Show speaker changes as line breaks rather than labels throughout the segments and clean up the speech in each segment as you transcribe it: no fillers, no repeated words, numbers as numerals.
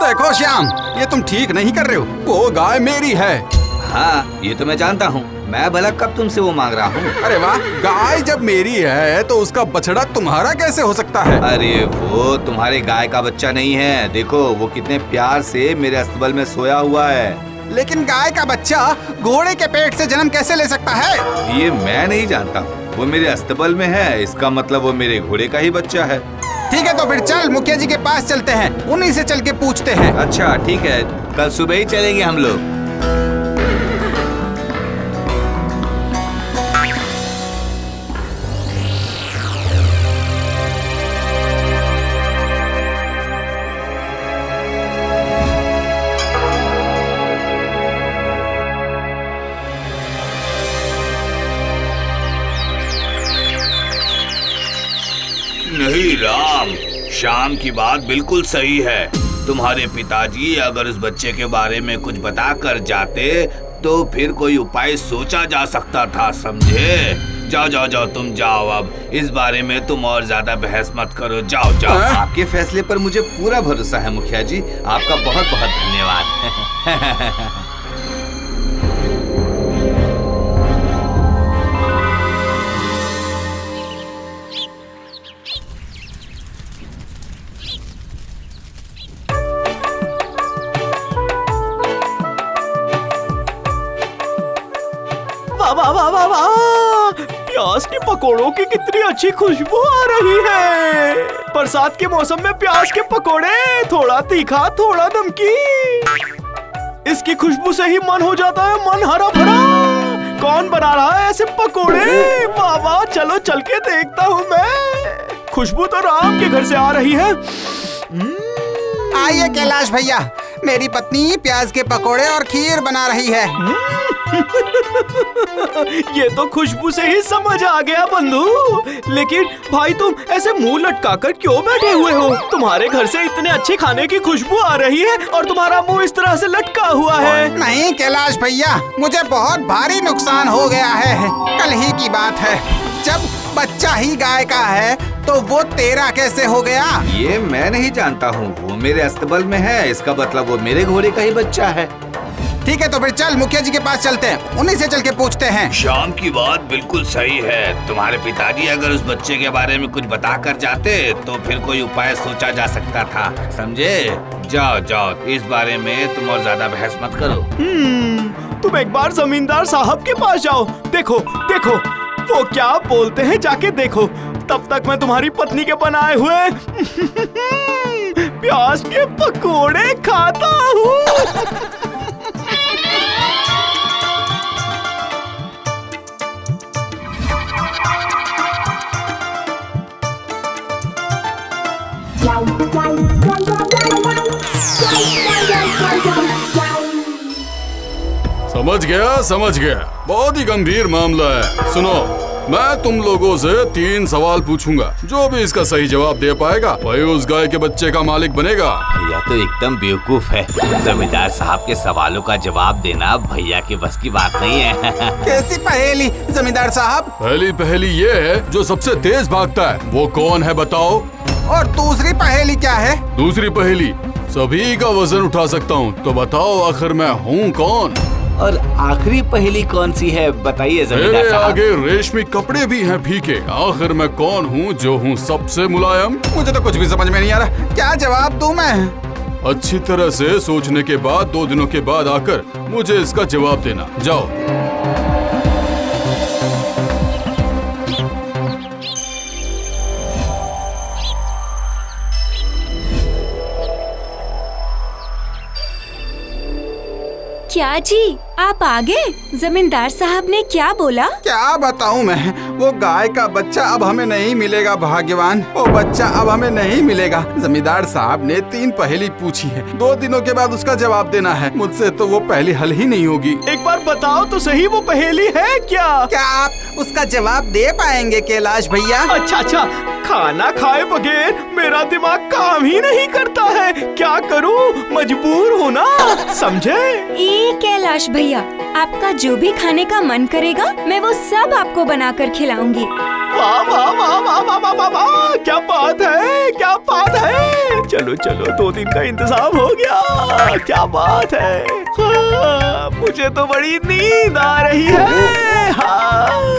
देखो श्याम, ये तुम ठीक नहीं कर रहे हो। वो गाय मेरी है।
हाँ, ये तो मैं जानता हूँ। मैं भला कब तुमसे वो मांग रहा हूँ?
अरे वाह, गाय जब मेरी है तो उसका बछड़ा तुम्हारा कैसे हो सकता है?
अरे वो तुम्हारे गाय का बच्चा नहीं है। देखो वो कितने प्यार से मेरे अस्तबल में सोया हुआ है।
लेकिन गाय का बच्चा घोड़े के पेट से जन्म कैसे ले सकता है?
ये मैं नहीं जानता। वो मेरे अस्तबल में है, इसका मतलब वो मेरे घोड़े का ही बच्चा है।
ठीक है, तो फिर चल मुखिया जी के पास चलते हैं, उन्हीं से चल के पूछते हैं।
अच्छा ठीक है, कल सुबह ही चलेंगे हम लोग। नहीं राम, शाम की बात बिल्कुल सही है। तुम्हारे पिताजी अगर उस बच्चे के बारे में कुछ बता कर जाते तो फिर कोई उपाय सोचा जा सकता था, समझे? जाओ जाओ जाओ, तुम जाओ। अब इस बारे में तुम और ज्यादा बहस मत करो। जाओ जाओ। आपके फैसले पर मुझे पूरा भरोसा है मुखिया जी। आपका बहुत बहुत धन्यवाद।
वाह वाह वाह वाह, प्याज के पकोड़ों की कितनी अच्छी खुशबू आ रही है। बरसात के मौसम में प्याज के पकोड़े, थोड़ा तीखा थोड़ा नमकीन। इसकी खुशबू से ही मन हो जाता है, मन हरा भरा। कौन बना रहा है ऐसे पकोड़े? वाह वाह, चलो चल के देखता हूँ मैं। खुशबू तो राम के घर से आ रही है।
आइए कैलाश भैया, मेरी पत्नी प्याज के पकोड़े और खीर बना रही है।
ये तो खुशबू से ही समझ आ गया बंधु। लेकिन भाई तुम ऐसे मुंह लटकाकर क्यों बैठे हुए हो? तुम्हारे घर से इतने अच्छे खाने की खुशबू आ रही है और तुम्हारा मुंह इस तरह से लटका हुआ है।
नहीं कैलाश भैया, मुझे बहुत भारी नुकसान हो गया है। कल ही की बात है, जब बच्चा ही गाय का है तो वो तेरा कैसे हो गया?
ये मैं नहीं जानता हूँ। वो मेरे अस्तबल में है, इसका मतलब वो मेरे घोड़े का ही बच्चा है।
ठीक है, तो फिर चल मुखिया जी के पास चलते हैं, उन्हीं से चल के पूछते हैं।
शाम की बात बिल्कुल सही है। तुम्हारे पिताजी अगर उस बच्चे के बारे में कुछ बता कर जाते तो फिर कोई उपाय सोचा जा सकता था, समझे? जाओ जाओ, इस बारे में तुम और ज्यादा बहस मत करो।
तुम एक बार जमींदार साहब के पास जाओ, देखो देखो वो क्या बोलते हैं, जाके देखो। तब तक मैं तुम्हारी पत्नी के बनाए हुए प्याज के पकोड़े खाता हूँ।
समझ गया, बहुत ही गंभीर मामला है। सुनो, मैं तुम लोगों से 3 सवाल पूछूंगा, जो भी इसका सही जवाब दे पाएगा वही उस गाय के बच्चे का मालिक बनेगा।
भैया तो एकदम बेवकूफ है। जमींदार साहब के सवालों का जवाब देना भैया के बस की बात नहीं है।
कैसी पहेली जमींदार साहब?
पहली पहेली ये है, जो सबसे तेज भागता है वो कौन है बताओ।
और दूसरी पहेली क्या है?
दूसरी पहेली, सभी का वजन उठा सकता हूँ, तो बताओ आखिर मैं हूँ कौन।
और आखिरी पहेली कौन सी है बताइए जमींदार
मेरे
साहब।
आगे रेशमी कपड़े भी हैं फीके, आखिर मैं कौन हूँ जो हूँ सबसे मुलायम।
मुझे तो कुछ भी समझ में नहीं आ रहा, क्या जवाब दूं मैं?
अच्छी तरह से सोचने के बाद 2 दिनों के बाद आकर मुझे इसका जवाब देना। जाओ।
क्या जी, आप आ गए? जमींदार साहब ने क्या बोला?
क्या बताऊं मैं, वो गाय का बच्चा अब हमें नहीं मिलेगा भाग्यवान, वो बच्चा अब हमें नहीं मिलेगा। जमींदार साहब ने 3 पहेली पूछी है, 2 दिनों के बाद उसका जवाब देना है। मुझसे तो वो पहेली हल ही नहीं होगी।
एक बार बताओ तो सही, वो पहेली है क्या?
क्या आप उसका जवाब दे पाएंगे कैलाश भैया?
अच्छा, खाना खाए बगैर मेरा दिमाग काम ही नहीं करता है। क्या करूं, मजबूर हूं ना, समझे?
ए कैलाश भैया, आपका जो भी खाने का मन करेगा मैं वो सब आपको बनाकर खिलाऊंगी।
वाह वाह वाह वाह वाह वाह वाह वाह, क्या बात है, क्या बात है। चलो चलो, 2 दिन का इंतजाम हो गया, क्या बात है। हाँ, मुझे तो बड़ी नींद आ रही है। हाँ।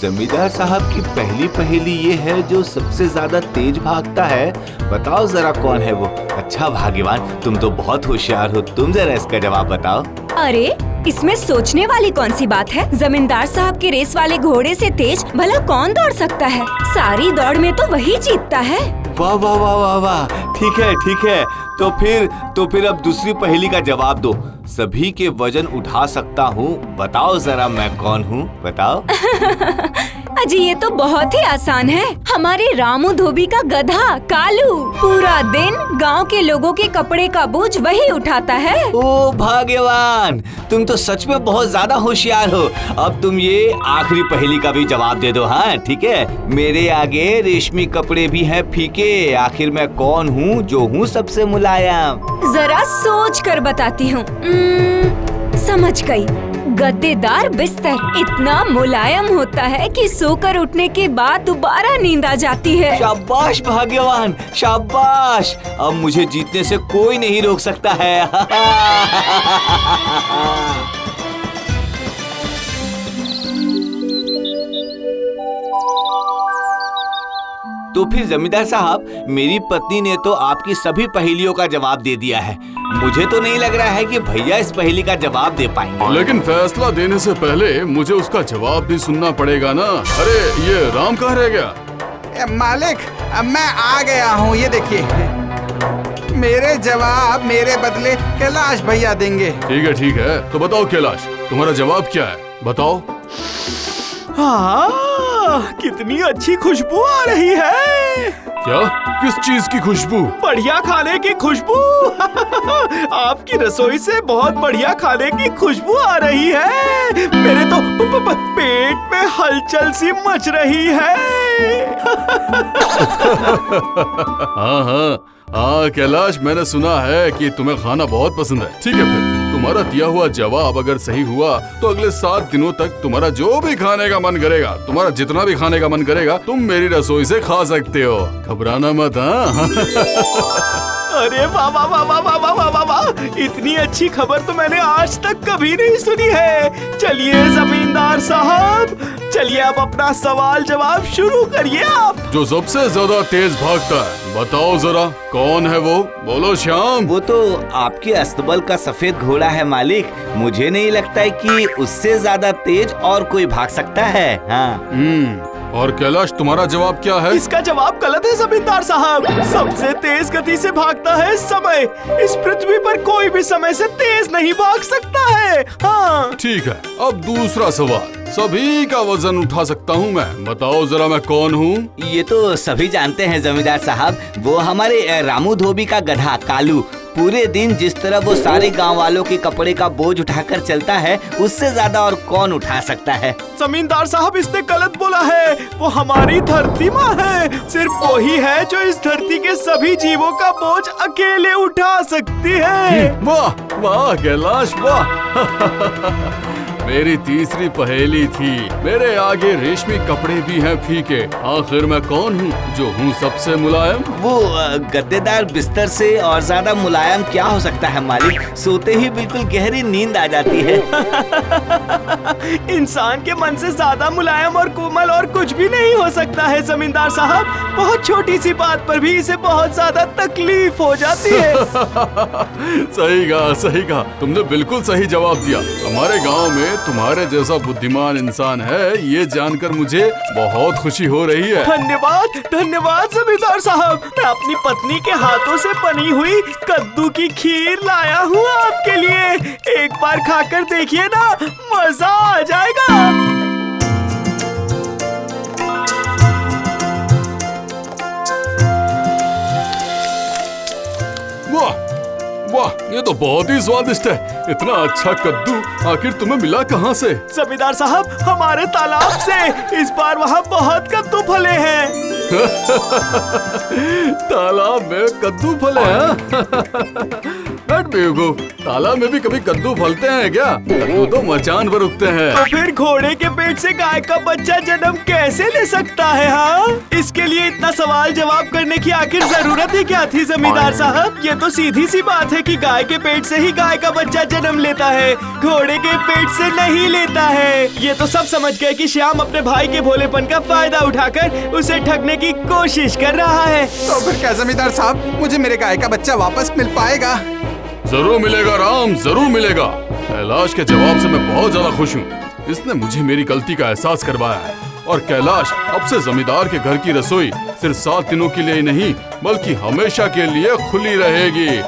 जमींदार साहब की पहली पहेली ये है, जो सबसे ज्यादा तेज भागता है। बताओ जरा कौन है वो? अच्छा भाग्यवान, तुम तो बहुत होशियार हो, तुम जरा इसका जवाब बताओ।
अरे इसमें सोचने वाली कौन सी बात है? जमींदार साहब के रेस वाले घोड़े से तेज भला कौन दौड़ सकता है? सारी दौड़ में तो वही जीतता है।
वाह वाह वाह वाह वाह, ठीक है ठीक है। तो फिर अब दूसरी पहेली का जवाब दो। सभी के वजन उठा सकता हूँ, बताओ जरा मैं कौन हूँ, बताओ।
अजी ये तो बहुत ही आसान है, हमारे रामू धोबी का गधा कालू। पूरा दिन गांव के लोगों के कपड़े का बोझ वही उठाता है।
ओ भाग्यवान, तुम तो सच में बहुत ज्यादा होशियार हो। अब तुम ये आखिरी पहेली का भी जवाब दे दो। हाँ ठीक है। मेरे आगे रेशमी कपड़े भी हैं फीके, आखिर मैं कौन हूँ जो हूँ सबसे मुलायम?
जरा सोच कर बताती हूँ। समझ गई, गद्देदार बिस्तर इतना मुलायम होता है कि सोकर उठने के बाद दोबारा नींद आ जाती है।
शाबाश भाग्यवान, शाबाश। अब मुझे जीतने से कोई नहीं रोक सकता है। तो फिर जमींदार साहब, मेरी पत्नी ने तो आपकी सभी पहेलियों का जवाब दे दिया है। मुझे तो नहीं लग रहा है कि भैया इस पहेली का जवाब दे पाएंगे।
लेकिन फैसला देने से पहले मुझे उसका जवाब भी सुनना पड़ेगा ना। अरे ये राम कहाँ रह गया?
मालिक, अब मैं आ गया हूँ, ये देखिए। मेरे जवाब मेरे बदले कैलाश भैया देंगे।
ठीक है, तो बताओ कैलाश, तुम्हारा जवाब क्या है? बताओ।
हाँ, कितनी अच्छी खुशबू आ रही है।
क्या? किस चीज की खुशबू?
बढ़िया खाने की खुशबू। आपकी रसोई से बहुत बढ़िया खाने की खुशबू आ रही है। मेरे तो पेट में हलचल सी मच रही है।
हाँ कैलाश, मैंने सुना है कि तुम्हें खाना बहुत पसंद है। ठीक है, फिर तुम्हारा दिया हुआ जवाब अगर सही हुआ तो अगले 7 दिनों तक तुम्हारा जो भी खाने का मन करेगा, तुम्हारा जितना भी खाने का मन करेगा, तुम मेरी रसोई से खा सकते हो। घबराना मत। हाँ।
अरे वाह वाह वाह वाह वाह वाह वाह वाह, इतनी अच्छी खबर तो मैंने आज तक कभी नहीं सुनी है। चलिए जमींदार साहब, चलिए अब अपना सवाल जवाब शुरू करिए आप।
जो सबसे ज्यादा तेज भागता है, बताओ जरा कौन है वो? बोलो श्याम।
वो तो आपके अस्तबल का सफेद घोड़ा है मालिक। मुझे नहीं लगता है कि उससे ज्यादा तेज और कोई भाग सकता है। हाँ।
और कैलाश, तुम्हारा जवाब क्या है?
इसका जवाब गलत है जमींदार साहब। सबसे तेज गति से भागता है समय। इस पृथ्वी पर कोई भी समय से तेज नहीं भाग सकता है। हाँ।
ठीक है, अब दूसरा सवाल। सभी का वजन उठा सकता हूँ मैं, बताओ जरा मैं कौन हूँ?
ये तो सभी जानते हैं जमींदार साहब, वो हमारे रामू धोबी का गधा कालू। पूरे दिन जिस तरह वो सारे गांव वालों के कपड़े का बोझ उठाकर चलता है, उससे ज्यादा और कौन उठा सकता है?
जमींदार साहब, इसने गलत बोला है। वो हमारी धरती माँ है। सिर्फ वही है जो इस धरती के सभी जीवों का बोझ अकेले उठा सकती है।
वाह वाह कैलाश, वाह। मेरी तीसरी पहेली थी, मेरे आगे रेशमी कपड़े भी हैं फीके, आखिर मैं कौन हूँ जो हूँ सबसे मुलायम?
वो गद्देदार बिस्तर से और ज्यादा मुलायम क्या हो सकता है मालिक? सोते ही बिल्कुल गहरी नींद आ जाती है।
इंसान के मन से ज्यादा मुलायम और कोमल और कुछ भी नहीं हो सकता है जमींदार साहब। बहुत छोटी सी बात पर भी इसे बहुत ज्यादा तकलीफ हो जाती है।
सही कहा, तुमने बिल्कुल सही जवाब दिया। हमारे गांव में तुम्हारे जैसा बुद्धिमान इंसान है, ये जानकर मुझे बहुत खुशी हो रही है।
धन्यवाद धन्यवाद जमींदार साहब। मैं अपनी पत्नी के हाथों से बनी हुई कद्दू की खीर लाया हूँ आपके लिए। एक बार खाकर देखिए ना, मजा आ जाएगा।
वाह वाह ये तो बहुत ही स्वादिष्ट है। इतना अच्छा कद्दू आखिर तुम्हें मिला कहाँ से?
जमींदार साहब, हमारे तालाब से। इस बार वहाँ बहुत कद्दू फले हैं।
तालाब में कद्दू फले हैं? हट बेवकूफ, तालाब में भी कभी कद्दू फलते हैं क्या? कद्दू तो मचान पर उगते हैं।
तो फिर घोड़े के पेट से गाय का बच्चा जन्म कैसे ले सकता है? हाँ, इसके लिए इतना सवाल जवाब करने की आखिर जरूरत ही क्या थी जमींदार साहब? ये तो सीधी सी बात है कि गाय के पेट से ही गाय का बच्चा जन्म लेता है, घोड़े के पेट से नहीं लेता है। ये तो सब समझ गए कि श्याम अपने भाई के भोलेपन का फायदा उठाकर उसे ठगने की कोशिश कर रहा है।
तो फिर क्या जमींदार साहब, मुझे मेरे गाय का बच्चा वापस मिल पाएगा?
जरूर मिलेगा राम, जरूर मिलेगा। कैलाश के जवाब से मैं बहुत ज्यादा खुश हूँ। इसने मुझे मेरी गलती का एहसास करवाया है। और कैलाश, अब से जमींदार के घर की रसोई सिर्फ 7 दिनों के लिए ही नहीं बल्कि हमेशा के लिए खुली रहेगी।